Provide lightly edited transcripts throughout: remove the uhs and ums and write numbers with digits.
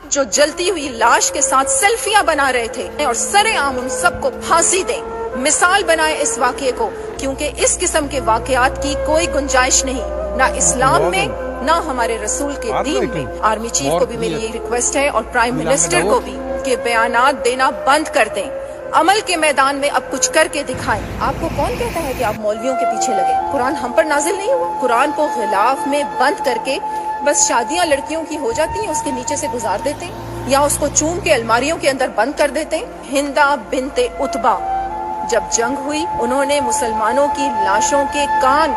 जो जलती हुई लाश के साथ सेल्फियां बना रहे थे और सरेआम उन सबको फांसी दें। मिसाल बनाए इस वाक़ये को, क्योंकि इस किस्म के वाक़यात की कोई गुंजाइश नहीं, ना इस्लाम में ना हमारे रसूल के दीन में। आर्मी चीफ को भी मेरी यही रिक्वेस्ट है और प्राइम मिनिस्टर को भी कि बयानात देना बंद कर दें, अमल के मैदान में अब कुछ करके दिखाएं। आपको कौन कहता है कि आप मौलवियों के पीछे लगे? कुरान हम पर नाजिल नहीं हुआ? कुरान को गिलाफ में बंद करके बस शादियां लड़कियों की हो जाती हैं, उसके नीचे से गुजार देते हैं या उसको चूम के अलमारियों के अंदर बंद कर देते हैं। हिंदा बिनते उतबा, जब जंग हुई उन्होंने मुसलमानों की लाशों के कान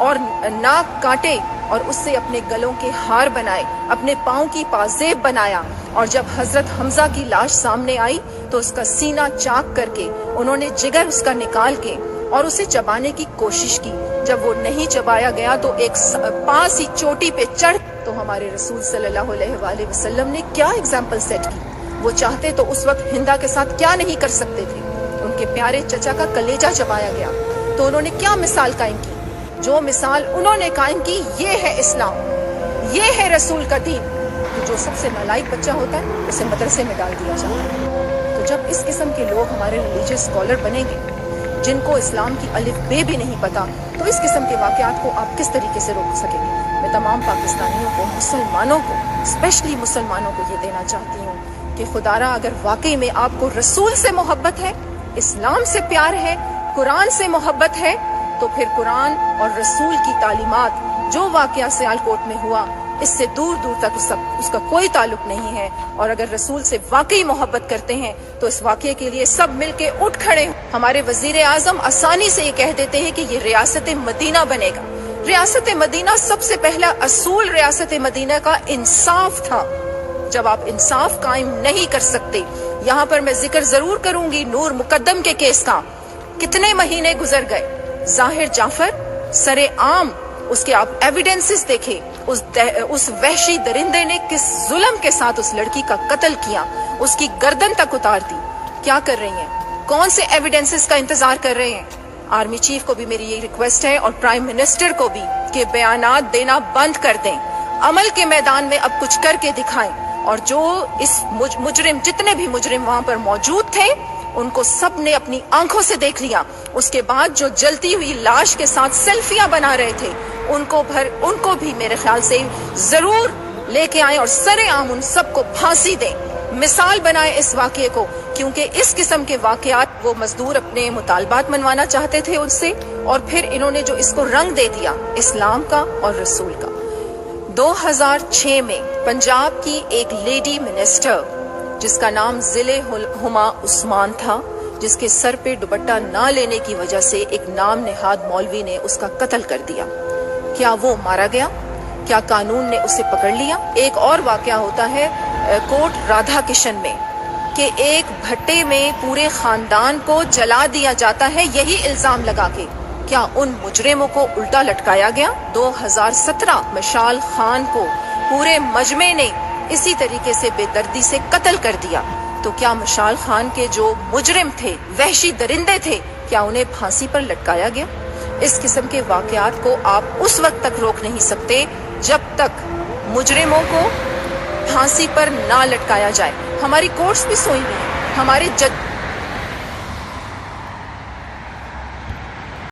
और नाक काटे और उससे अपने गलों के हार बनाए, अपने पाँव की पाजेब बनाया, और जब हजरत हमजा की लाश सामने आई तो उसका सीना चाक करके उन्होंने जिगर उसका निकाल के और उसे चबाने की कोशिश की। जब वो नहीं चबाया गया तो एक पास ही चोटी पे चढ़, तो हमारे रसूल सल्लल्लाहु अलैहि वसल्लम ने क्या एग्जाम्पल सेट की। वो चाहते तो उस वक्त हिंदा के साथ क्या नहीं कर सकते थे। उनके प्यारे चचा का कलेजा चबाया गया तो उन्होंने क्या मिसाल कायम की। जो मिसाल उन्होंने कायम की, ये है इस्लाम, ये है रसूल का दीन। तो जो सबसे नालायक बच्चा होता है उसे मदरसे में डाल दिया जाता है। तो जब इस किस्म के लोग हमारे रिलीजियस स्कॉलर बनेंगे जिनको इस्लाम की अलिफ बे भी नहीं पता, तो इस किस्म के वाक़यात को आप किस तरीके से रोक सकेंगे। मैं तमाम पाकिस्तानियों को, मुसलमानों को, स्पेशली मुसलमानों को ये देना चाहती हूँ कि खुदारा अगर वाकई में आपको रसूल से मोहब्बत है, इस्लाम से प्यार है, कुरान से मोहब्बत है, तो फिर कुरान और रसूल की तालीमात जो वाक़या सियालकोट में हुआ इससे दूर दूर तक उसका कोई ताल्लुक नहीं है। और अगर रसूल से वाकई मोहब्बत करते हैं तो इस वाक़ये के लिए सब मिलके उठ खड़े। हमारे वजीर आज़म आसानी से ये कह देते हैं कि ये रियासत मदीना बनेगा। रियासत मदीना सबसे पहला असूल रियासत मदीना का इंसाफ था। जब आप इंसाफ कायम नहीं कर सकते, यहाँ पर मैं जिक्र जरूर करूंगी नूर मुकद्दम के केस का। कितने महीने गुजर गए, जाहिर जाफर सरे आम, उसके आप एविडेंसेस देखें, उस वहशी दरिंदे ने किस जुल्म के साथ उस लड़की का कत्ल किया, उसकी गर्दन तक उतार दी। क्या कर रही हैं? कौन से एविडेंसेस का इंतजार कर रहे हैं? आर्मी चीफ को भी मेरी यही रिक्वेस्ट है और प्राइम मिनिस्टर को भी कि बयानात देना बंद कर दें, अमल के मैदान में अब कुछ करके दिखाएं। और जो इस मुजरिम, जितने भी मुजरिम वहां पर मौजूद थे, उनको सब ने अपनी आंखों से देख लिया। उसके बाद जो जलती हुई लाश के साथ सेल्फियां बना रहे थे, उनको भी मेरे ख्याल से जरूर लेके आए और सरेआम उन सबको फांसी दें। मिसाल बनाए इस वाक़ये को, क्योंकि इस किस्म के वाक़यात, वो मजदूर अपने मुतालबात मनवाना चाहते थे उनसे, और फिर इन्होंने जो इसको रंग दे दिया इस्लाम का और रसूल का। 2006 में पंजाब की एक लेडी मिनिस्टर जिसका नाम जिले हुमा उस्मान था, जिसके सर पे दुपट्टा ना लेने की वजह से एक नाम नेहाद मौलवी ने उसका कत्ल कर दिया। क्या वो मारा गया? क्या कानून ने उसे पकड़ लिया? एक और वाकया होता है कोट राधा किशन में कि एक भट्टे में पूरे खानदान को जला दिया जाता है, यही इल्जाम लगा के। क्या उन मुजरिमों को उल्टा लटकाया गया? 2017 मशाल खान को पूरे मजमे ने इसी तरीके से बेदर्दी से कत्ल कर दिया। तो क्या मशाल खान के जो मुजरिम थे, वहशी दरिंदे थे, क्या उन्हें फांसी पर लटकाया गया? इस किस्म के वाकयात को आप उस वक्त तक रोक नहीं सकते जब तक मुजरिमों को फांसी पर ना लटकाया जाए। हमारी कोर्ट्स भी सोई हुई हैं, हमारे